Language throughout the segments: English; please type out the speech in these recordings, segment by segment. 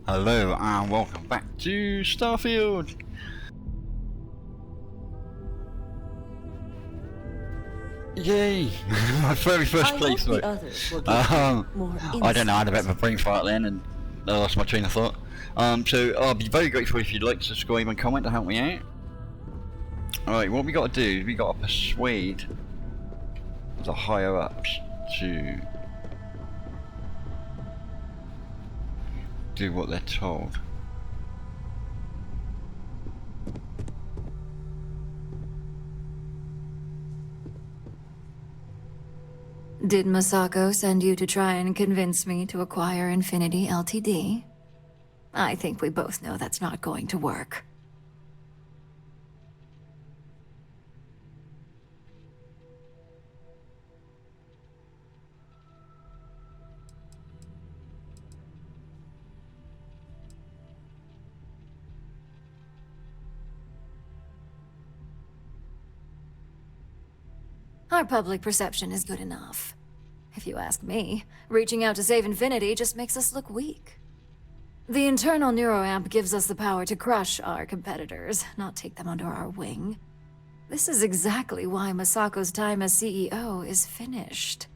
Hello and welcome back to Starfield. Yay! My very first playthrough. I don't know, I had a bit of a brain fart then and I lost my train of thought. So I'll be very grateful if you'd like to subscribe and comment to help me out. Alright, what we got to do is we got to persuade the higher ups to do what they're told. Did Masako send you to try and convince me to acquire Infinity Ltd? I think we both know that's not going to work. Our public perception is good enough. If you ask me, reaching out to save Infinity just makes us look weak. The internal neuroamp gives us the power to crush our competitors, not take them under our wing. This is exactly why Masako's time as CEO is finished.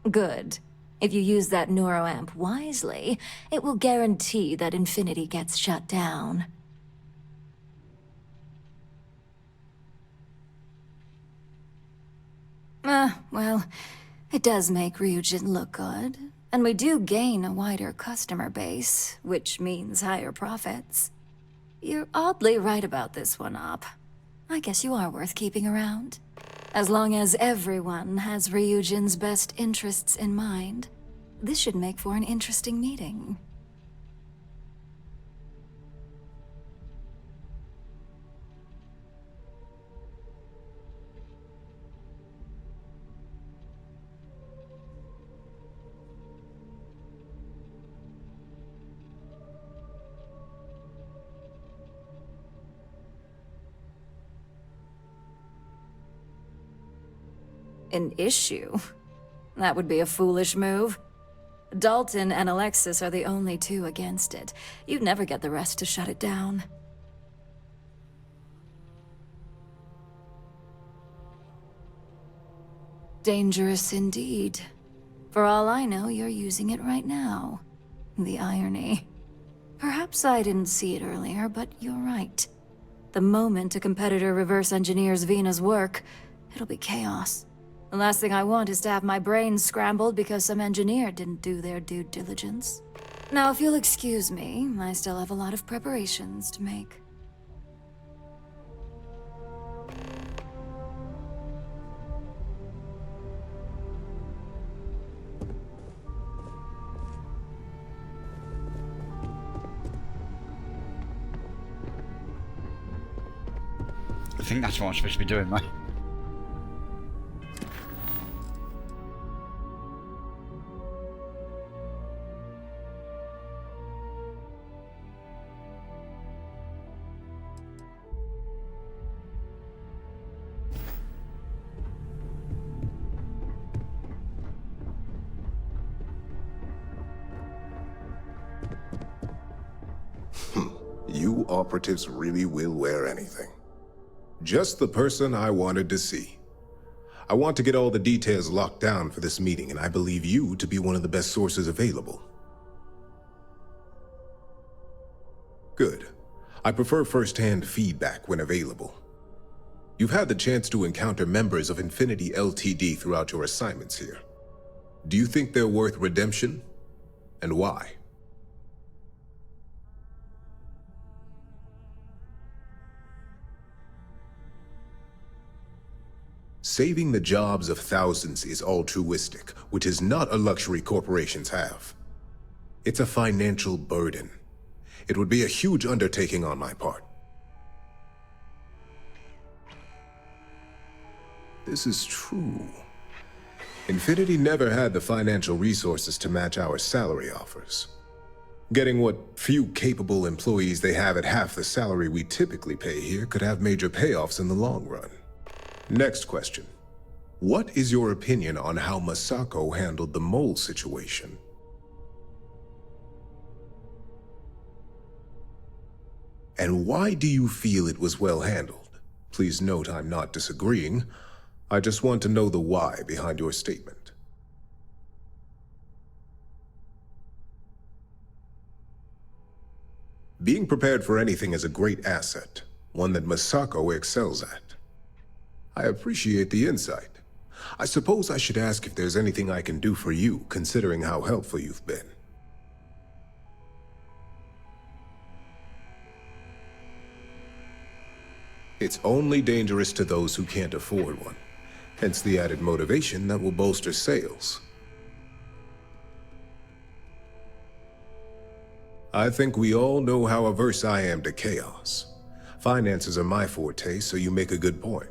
Good. If you use that neuroamp wisely, it will guarantee that Infinity gets shut down. Well, it does make Ryujin look good, and we do gain a wider customer base, which means higher profits. You're oddly right about this one, Op. I guess you are worth keeping around. As long as everyone has Ryujin's best interests in mind, this should make for an interesting meeting. An issue? That would be a foolish move. Dalton and Alexis are the only two against it. You'd never get the rest to shut it down. Dangerous indeed. For all I know, you're using it right now. The irony. Perhaps I didn't see it earlier, but you're right. The moment a competitor reverse engineers Vina's work, it'll be chaos. The last thing I want is to have my brain scrambled because some engineer didn't do their due diligence. Now, if you'll excuse me, I still have a lot of preparations to make. I think that's what I'm supposed to be doing, mate. You operatives really will wear anything. Just the person I wanted to see. I want to get all the details locked down for this meeting, and I believe you to be one of the best sources available. Good. I prefer first-hand feedback when available. You've had the chance to encounter members of Infinity Ltd throughout your assignments here. Do you think they're worth redemption? And why? Saving the jobs of thousands is altruistic, which is not a luxury corporations have. It's a financial burden. It would be a huge undertaking on my part. This is true. Infinity never had the financial resources to match our salary offers. Getting what few capable employees they have at half the salary we typically pay here could have major payoffs in the long run. Next question. What is your opinion on how Masako handled the mole situation? And why do you feel it was well handled? Please note I'm not disagreeing. I just want to know the why behind your statement. Being prepared for anything is a great asset, one that Masako excels at. I appreciate the insight. I suppose I should ask if there's anything I can do for you, considering how helpful you've been. It's only dangerous to those who can't afford one, hence the added motivation that will bolster sales. I think we all know how averse I am to chaos. Finances are my forte, so you make a good point.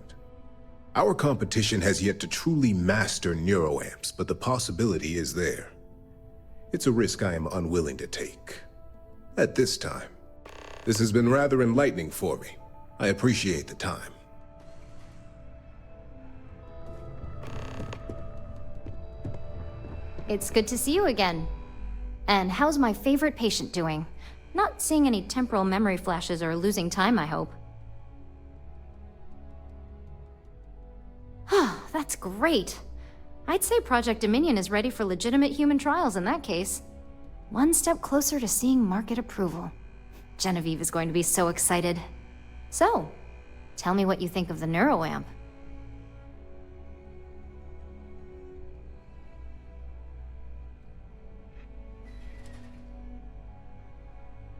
Our competition has yet to truly master neuroamps, but the possibility is there. It's a risk I am unwilling to take. At this time. This has been rather enlightening for me. I appreciate the time. It's good to see you again. And how's my favorite patient doing? Not seeing any temporal memory flashes or losing time, I hope. That's great. I'd say Project Dominion is ready for legitimate human trials in that case. One step closer to seeing market approval. Genevieve is going to be so excited. So, tell me what you think of the neuroamp.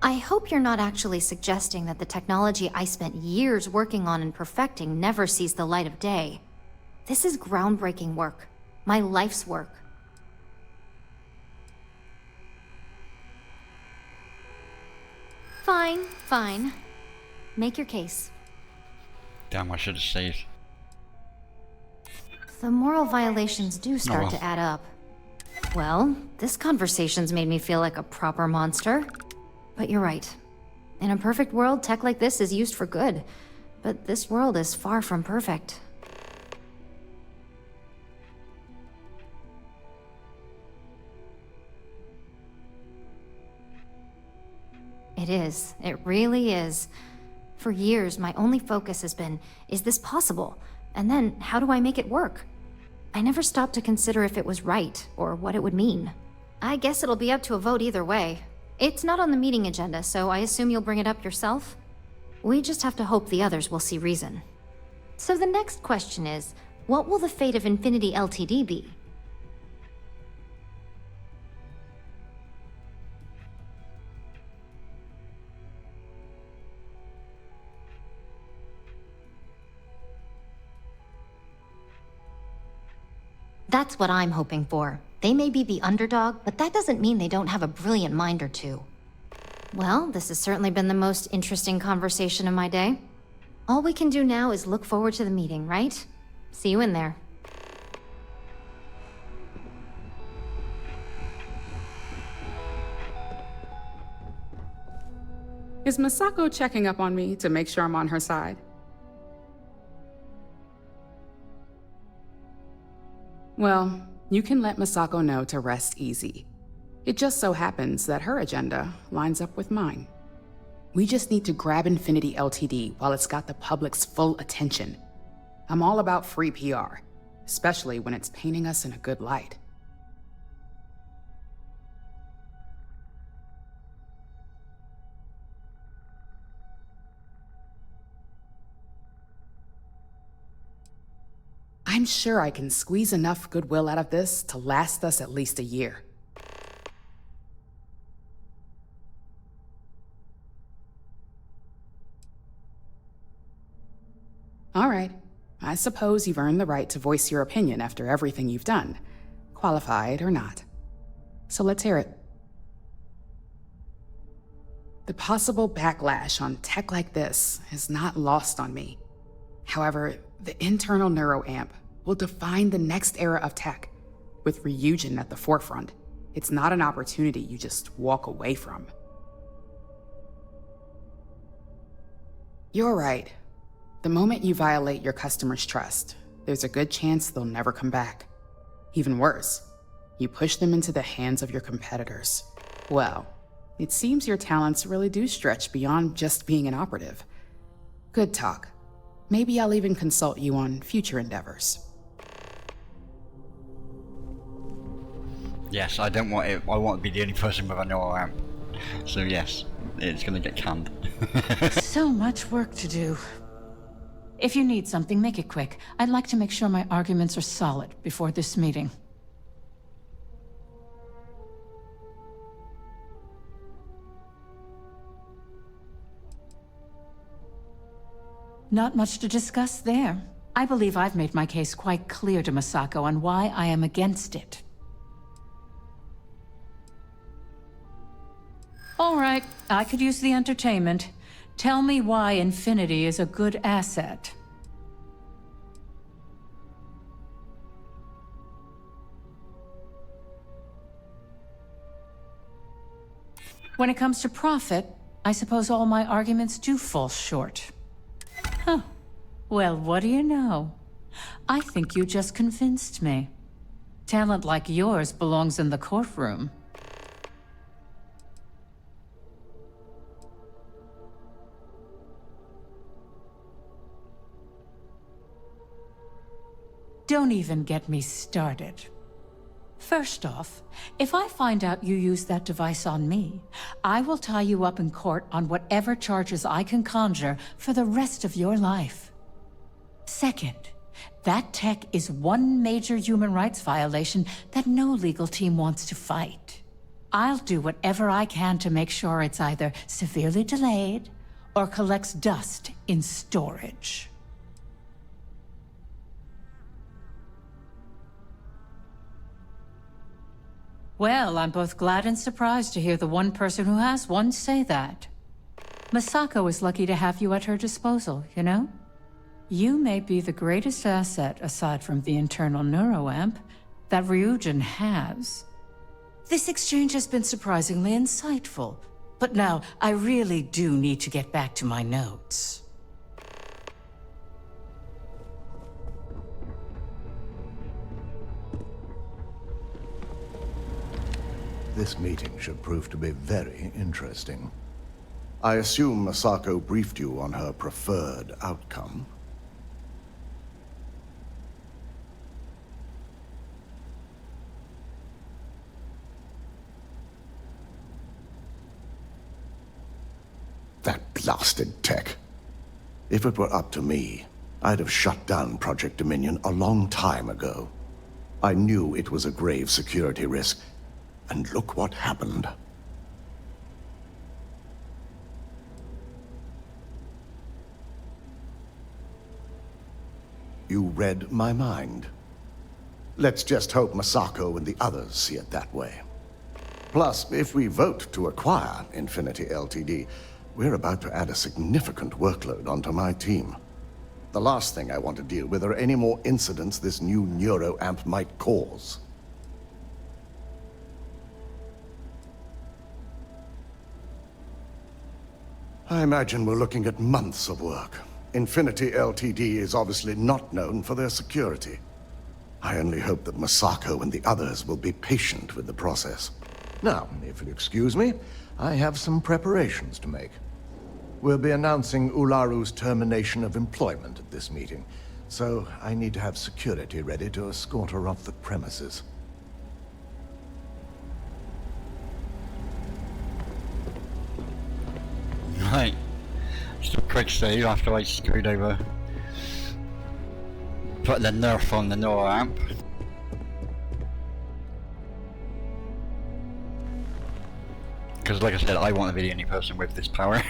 I hope you're not actually suggesting that the technology I spent years working on and perfecting never sees the light of day. This is groundbreaking work. My life's work. Fine. Make your case. Damn, I should have stayed. The moral violations do start to add up. Well, this conversation's made me feel like a proper monster. But you're right. In a perfect world, tech like this is used for good. But this world is far from perfect. It is. It really is. For years, my only focus has been, is this possible? And then, how do I make it work? I never stopped to consider if it was right, or what it would mean. I guess it'll be up to a vote either way. It's not on the meeting agenda, so I assume you'll bring it up yourself? We just have to hope the others will see reason. So the next question is, what will the fate of Infinity Ltd be? That's what I'm hoping for. They may be the underdog, but that doesn't mean they don't have a brilliant mind or two. Well, this has certainly been the most interesting conversation of my day. All we can do now is look forward to the meeting, right? See you in there. Is Masako checking up on me to make sure I'm on her side? Well, you can let Masako know to rest easy. It just so happens that her agenda lines up with mine. We just need to grab Infinity Ltd while it's got the public's full attention. I'm all about free PR, especially when it's painting us in a good light. I'm sure I can squeeze enough goodwill out of this to last us at least a year. All right. I suppose you've earned the right to voice your opinion after everything you've done, qualified or not. So let's hear it. The possible backlash on tech like this is not lost on me. However, the internal neuroamp will define the next era of tech, with Ryujin at the forefront. It's not an opportunity you just walk away from. You're right. The moment you violate your customers' trust, there's a good chance they'll never come back. Even worse, you push them into the hands of your competitors. Well, it seems your talents really do stretch beyond just being an operative. Good talk. Maybe I'll even consult you on future endeavors. Yes, I don't want it. I want to be the only person with a neural amp. So yes, it's gonna get canned. So much work to do. If you need something, make it quick. I'd like to make sure my arguments are solid before this meeting. Not much to discuss there. I believe I've made my case quite clear to Masako on why I am against it. All right, I could use the entertainment. Tell me why Infinity is a good asset. When it comes to profit, I suppose all my arguments do fall short. Huh. Well, what do you know? I think you just convinced me. Talent like yours belongs in the courtroom. Don't even get me started. First off, if I find out you used that device on me, I will tie you up in court on whatever charges I can conjure for the rest of your life. Second, that tech is one major human rights violation that no legal team wants to fight. I'll do whatever I can to make sure it's either severely delayed or collects dust in storage. Well, I'm both glad and surprised to hear the one person who has one say that. Masako is lucky to have you at her disposal, you know? You may be the greatest asset, aside from the internal neuroamp, that Ryujin has. This exchange has been surprisingly insightful, but now I really do need to get back to my notes. This meeting should prove to be very interesting. I assume Masako briefed you on her preferred outcome. That blasted tech. If it were up to me, I'd have shut down Project Dominion a long time ago. I knew it was a grave security risk, and look what happened. You read my mind. Let's just hope Masako and the others see it that way. Plus, if we vote to acquire Infinity Ltd., we're about to add a significant workload onto my team. The last thing I want to deal with are any more incidents this new neuroamp might cause. I imagine we're looking at months of work. Infinity Ltd. is obviously not known for their security. I only hope that Masako and the others will be patient with the process. Now, if you'll excuse me, I have some preparations to make. We'll be announcing Ularu's termination of employment at this meeting, so I need to have security ready to escort her off the premises. Right. Just a quick save after I screwed over. Put the nerf on the neuroamp. Because like I said, I want to be the only person with this power.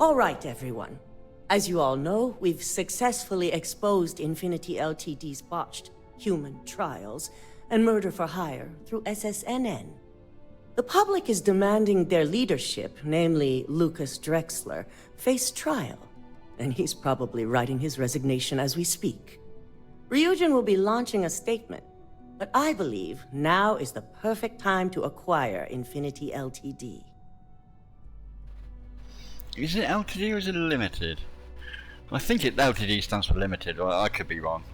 All right, everyone. As you all know, we've successfully exposed Infinity Ltd's botched human trials and murder for hire through SSNN. The public is demanding their leadership, namely Lucas Drexler, face trial, and he's probably writing his resignation as we speak. Ryujin will be launching a statement, but I believe now is the perfect time to acquire Infinity Ltd. Is it LTD or is it limited? I think LTD stands for limited, or I could be wrong.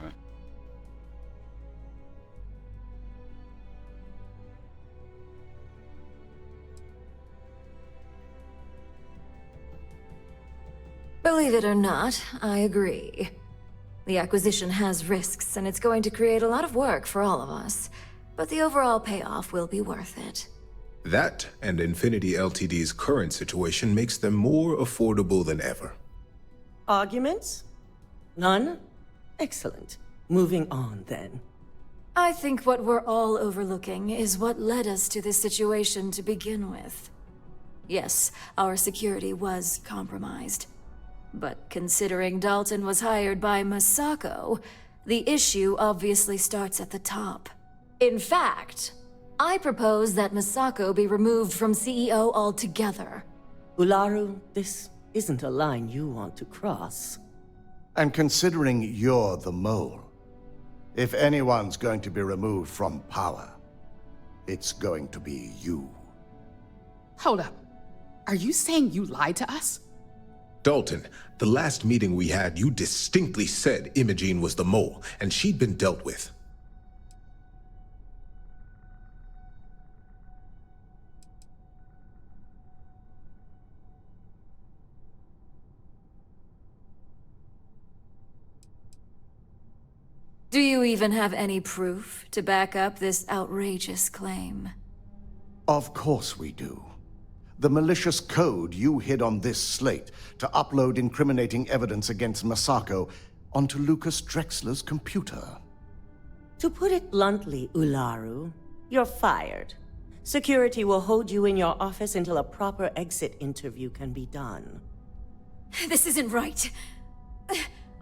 Believe it or not, I agree. The acquisition has risks, and it's going to create a lot of work for all of us. But the overall payoff will be worth it. That and Infinity Ltd's current situation makes them more affordable than ever. Arguments? None? Excellent. Moving on, then. I think what we're all overlooking is what led us to this situation to begin with. Yes, our security was compromised. But considering Dalton was hired by Masako, the issue obviously starts at the top. In fact, I propose that Masako be removed from CEO altogether. Ularu, this isn't a line you want to cross. And considering you're the mole, if anyone's going to be removed from power, it's going to be you. Hold up. Are you saying you lied to us? Dalton, the last meeting we had, you distinctly said Imogene was the mole, and she'd been dealt with. Do you even have any proof to back up this outrageous claim? Of course we do. The malicious code you hid on this slate to upload incriminating evidence against Masako onto Lucas Drexler's computer. To put it bluntly, Ularu, you're fired. Security will hold you in your office until a proper exit interview can be done. This isn't right.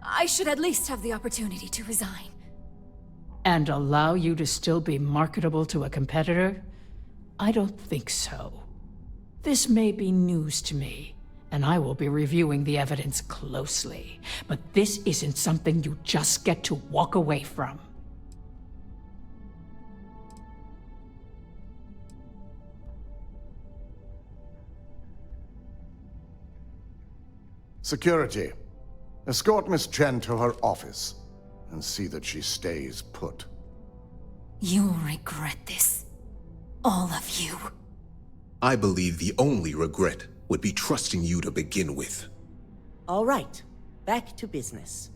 I should at least have the opportunity to resign. And allow you to still be marketable to a competitor? I don't think so. This may be news to me, and I will be reviewing the evidence closely. But this isn't something you just get to walk away from. Security, escort Miss Chen to her office and see that she stays put. You'll regret this. All of you. I believe the only regret would be trusting you to begin with. All right, back to business.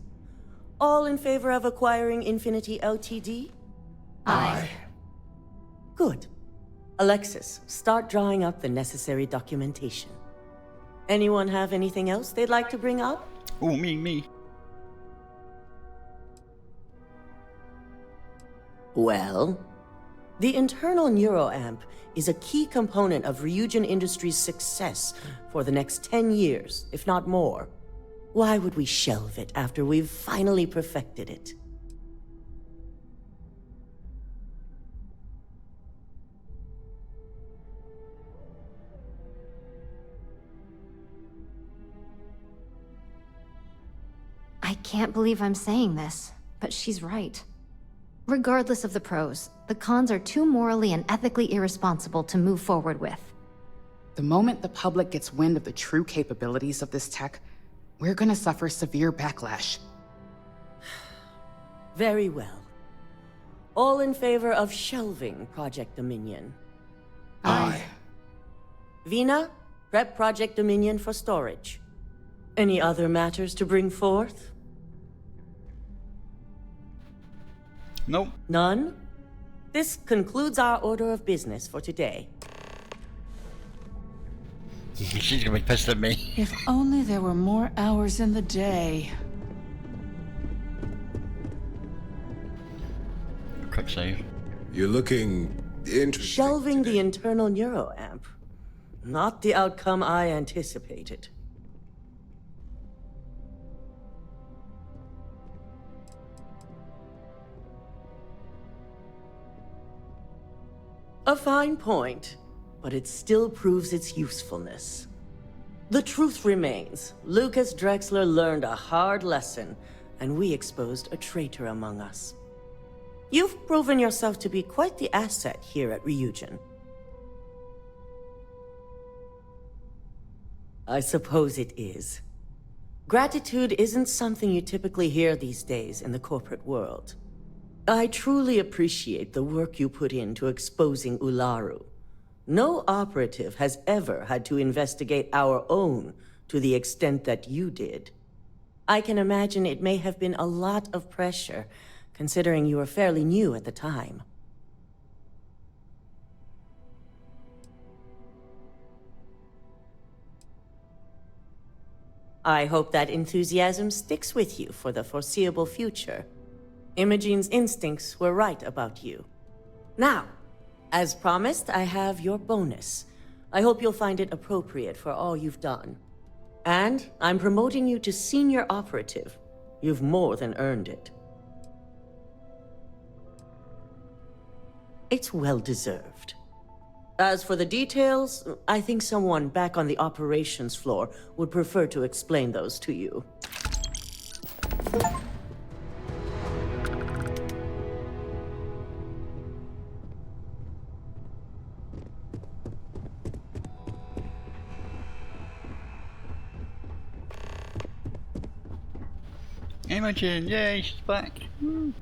All in favor of acquiring Infinity Ltd? Aye. Good. Alexis, start drawing up the necessary documentation. Anyone have anything else they'd like to bring up? Oh, me. Well, the internal neuroamp is a key component of Ryujin Industries' success for the next 10 years, if not more. Why would we shelve it after we've finally perfected it? I can't believe I'm saying this, but she's right. Regardless of the pros, the cons are too morally and ethically irresponsible to move forward with. The moment the public gets wind of the true capabilities of this tech, we're gonna suffer severe backlash. Very well. All in favor of shelving Project Dominion? Aye. Vina, prep Project Dominion for storage. Any other matters to bring forth? Nope. None? This concludes our order of business for today. She's gonna be pissed at me. If only there were more hours in the day. Quick save. You're looking interesting. Shelving today. the internal neuroamp. Not the outcome I anticipated. A fine point, but it still proves its usefulness. The truth remains, Lucas Drexler learned a hard lesson, and we exposed a traitor among us. You've proven yourself to be quite the asset here at Ryujin. I suppose it is. Gratitude isn't something you typically hear these days in the corporate world. I truly appreciate the work you put into exposing Ularu. No operative has ever had to investigate our own to the extent that you did. I can imagine it may have been a lot of pressure, considering you were fairly new at the time. I hope that enthusiasm sticks with you for the foreseeable future. Imogene's instincts were right about you. Now, as promised, I have your bonus. I hope you'll find it appropriate for all you've done. And I'm promoting you to senior operative. You've more than earned it. It's well deserved. As for the details, I think someone back on the operations floor would prefer to explain those to you. Imogen, yay, she's back. Woo.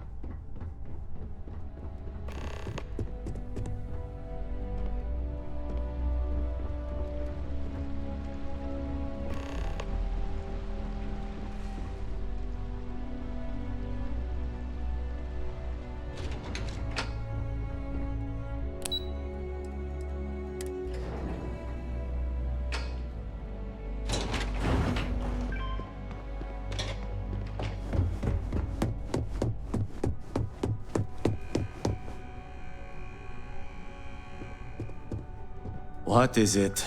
What is it?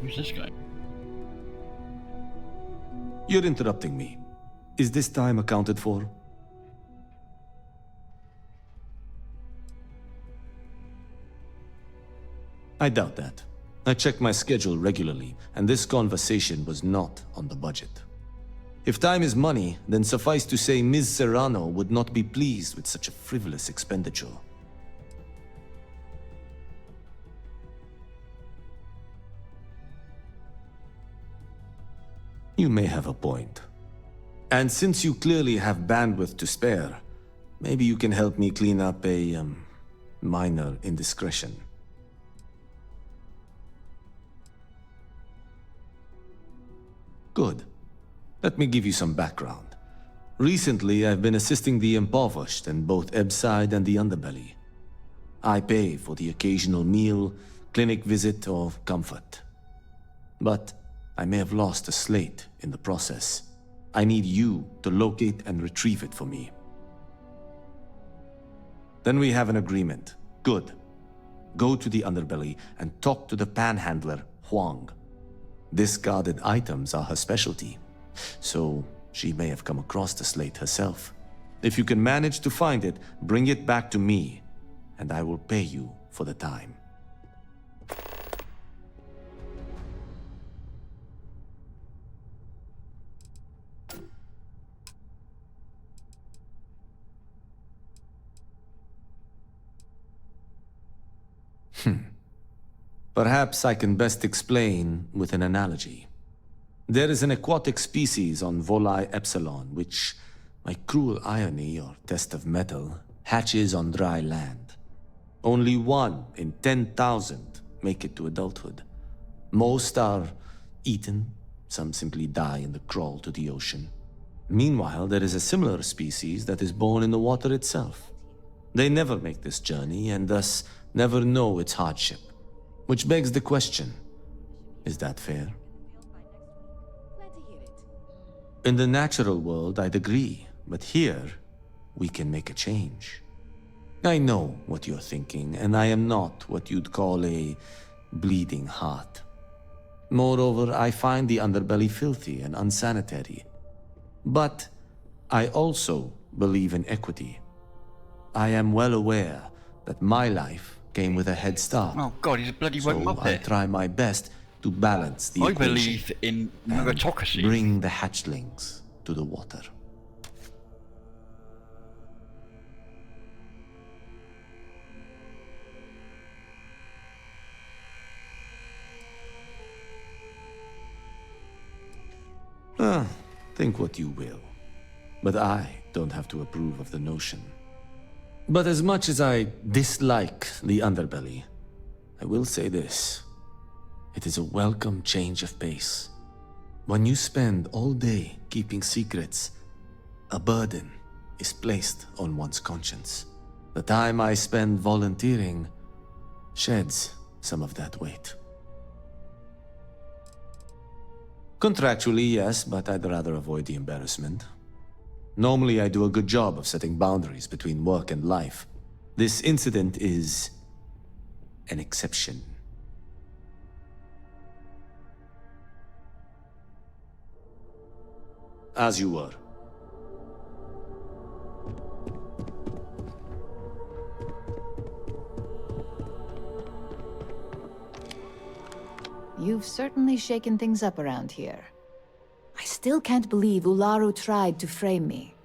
Who's this guy? You're interrupting me. Is this time accounted for? I doubt that. I check my schedule regularly, and this conversation was not on the budget. If time is money, then suffice to say Ms. Serrano would not be pleased with such a frivolous expenditure. You may have a point. And since you clearly have bandwidth to spare, maybe you can help me clean up a, minor indiscretion. Good. Let me give you some background. Recently, I've been assisting the impoverished in both Ebside and the Underbelly. I pay for the occasional meal, clinic visit, or comfort. But I may have lost a slate in the process. I need you to locate and retrieve it for me. Then we have an agreement. Good. Go to the Underbelly and talk to the panhandler, Huang. Discarded items are her specialty, so she may have come across the slate herself. If you can manage to find it, bring it back to me, and I will pay you for the time. Perhaps I can best explain with an analogy. There is an aquatic species on Volai Epsilon which, by cruel irony or test of metal, hatches on dry land. Only 1 in 10,000 make it to adulthood. Most are eaten, some simply die in the crawl to the ocean. Meanwhile, there is a similar species that is born in the water itself. They never make this journey and thus never know its hardship. Which begs the question, is that fair? In the natural world, I'd agree, but here, we can make a change. I know what you're thinking, and I am not what you'd call a bleeding heart. Moreover, I find the underbelly filthy and unsanitary. But I also believe in equity. I am well aware that my life came with a head start. Oh god, he's a bloody So woke I muppet. try my best to balance the I equation believe in and meritocracy. bring the hatchlings to the water. Think what you will. But I don't have to approve of the notion. But as much as I dislike the underbelly, I will say this. It is a welcome change of pace. When you spend all day keeping secrets, a burden is placed on one's conscience. The time I spend volunteering sheds some of that weight. Contractually, yes, but I'd rather avoid the embarrassment. Normally, I do a good job of setting boundaries between work and life. This incident is an exception. As you were. You've certainly shaken things up around here. I still can't believe Ularu tried to frame me.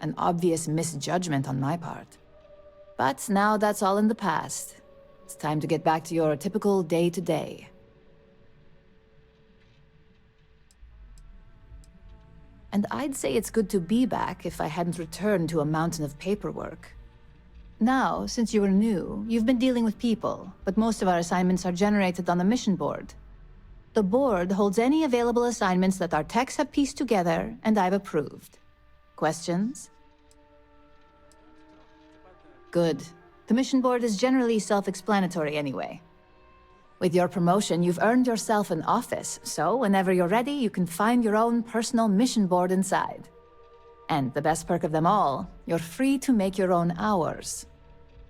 An obvious misjudgment on my part. But now that's all in the past. It's time to get back to your typical day-to-day. And I'd say it's good to be back if I hadn't returned to a mountain of paperwork. Now, since you were new, you've been dealing with people, but most of our assignments are generated on the mission board. The board holds any available assignments that our techs have pieced together, and I've approved. Questions? Good. The mission board is generally self-explanatory anyway. With your promotion, you've earned yourself an office, so whenever you're ready, you can find your own personal mission board inside. And the best perk of them all, you're free to make your own hours.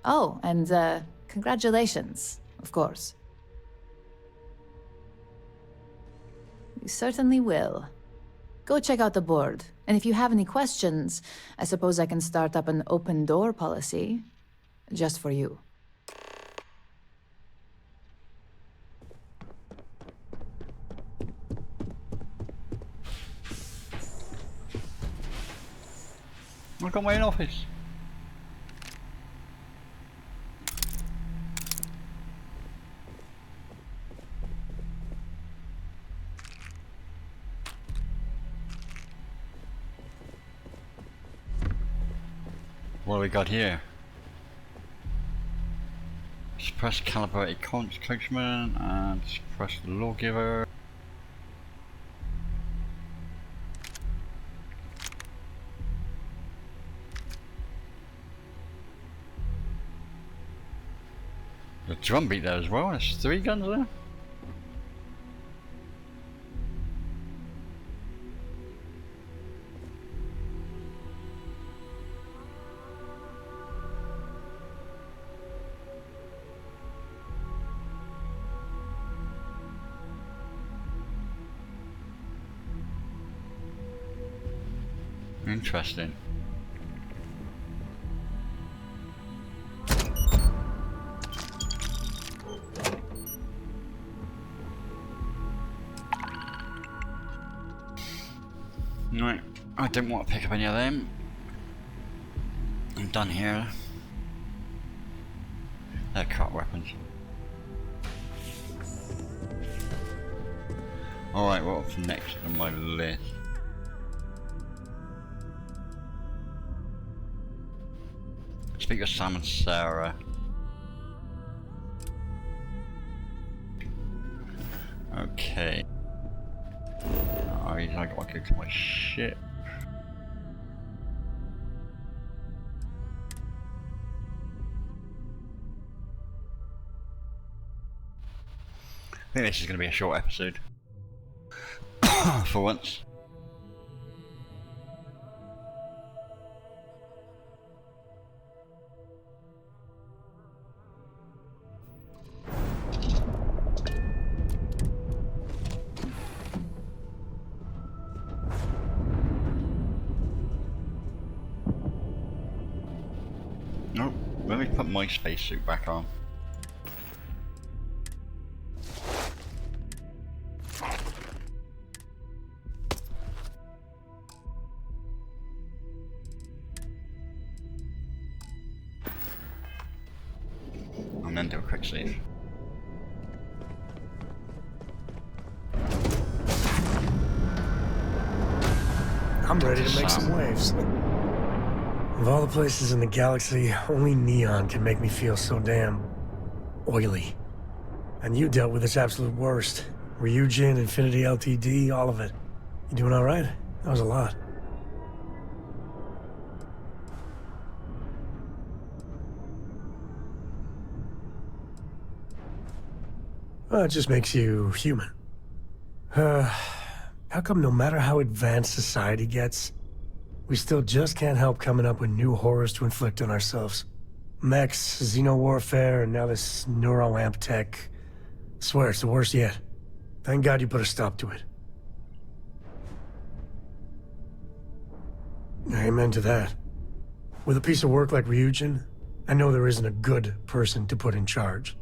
Oh, and congratulations, of course. You certainly will. Go check out the board, and if you have any questions, I suppose I can start up an open door policy. Just for you. I've got my own office. What do we got here? Suppress calibrated coachman and suppress the lawgiver. The drum beat there as well. There's 3 guns there. Interesting. Right, I didn't want to pick up any of them. I'm done here. They're cut weapons. Alright, what's next on my list? Speak of Sam and Sarah. Okay. I got to go to my ship. I think this is going to be a short episode. For once. Nope, let me put my spacesuit back on. And then do a quick save. I'm ready to make some waves. Of all the places in the galaxy, only Neon can make me feel so damn oily. And you dealt with its absolute worst. Ryujin, Infinity LTD, all of it. You doing all right? That was a lot. Well, it just makes you human. How come no matter how advanced society gets, we still just can't help coming up with new horrors to inflict on ourselves? Mechs, xeno-warfare, and now this neuro-amp tech. Swear it's the worst yet. Thank God you put a stop to it. Amen to that. With a piece of work like Ryujin, I know there isn't a good person to put in charge.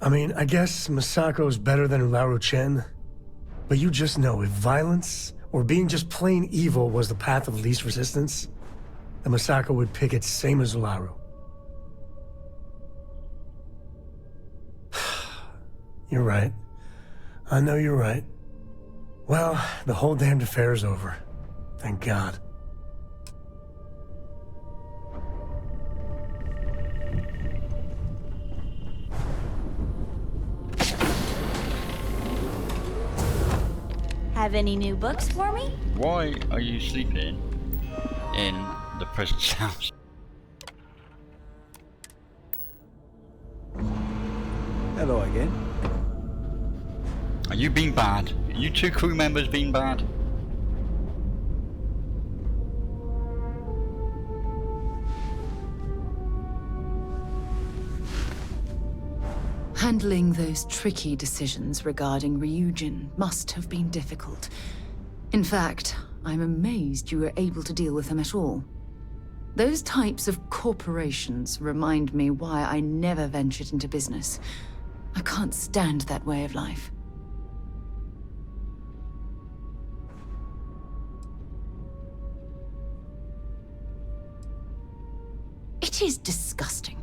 I mean, I guess Masako's better than Ularu Chen, but you just know if violence or being just plain evil was the path of least resistance, then Masako would pick it same as Ularu. You're right. I know you're right. Well, the whole damned affair is over. Thank God. Have any new books for me? Why are you sleeping in the president's house? Hello again. Are you being bad? Are you two crew members being bad? Handling those tricky decisions regarding Ryujin must have been difficult. In fact, I'm amazed you were able to deal with them at all. Those types of corporations remind me why I never ventured into business. I can't stand that way of life. It is disgusting.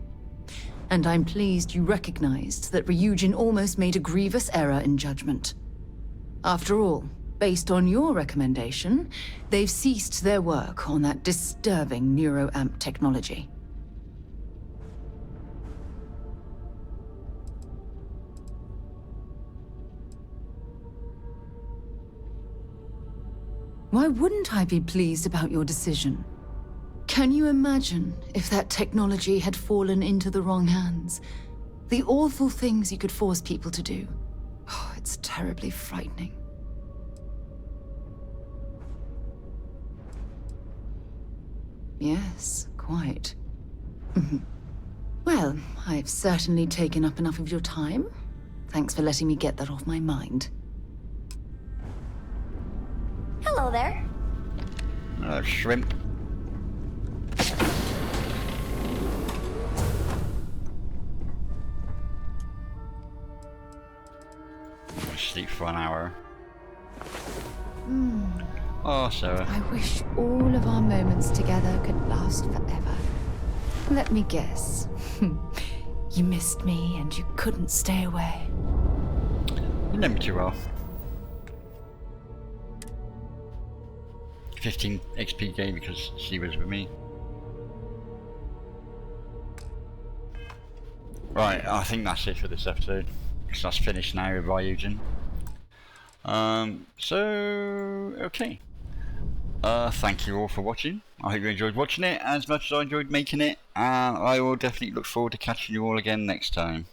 And I'm pleased you recognized that Ryujin almost made a grievous error in judgment. After all, based on your recommendation, they've ceased their work on that disturbing neuro-amp technology. Why wouldn't I be pleased about your decision? Can you imagine if that technology had fallen into the wrong hands? The awful things you could force people to do. Oh, it's terribly frightening. Yes, quite. Well, I've certainly taken up enough of your time. Thanks for letting me get that off my mind. Hello there. Shrimp. Sleep for an hour. Oh, Sarah. I wish all of our moments together could last forever. Let me guess. You missed me and you couldn't stay away. You know me too well. 15 XP gain because she was with me. Right, I think that's it for this episode. So that's finished now with Ryujin. Okay. Thank you all for watching. I hope you enjoyed watching it as much as I enjoyed making it, and I will definitely look forward to catching you all again next time.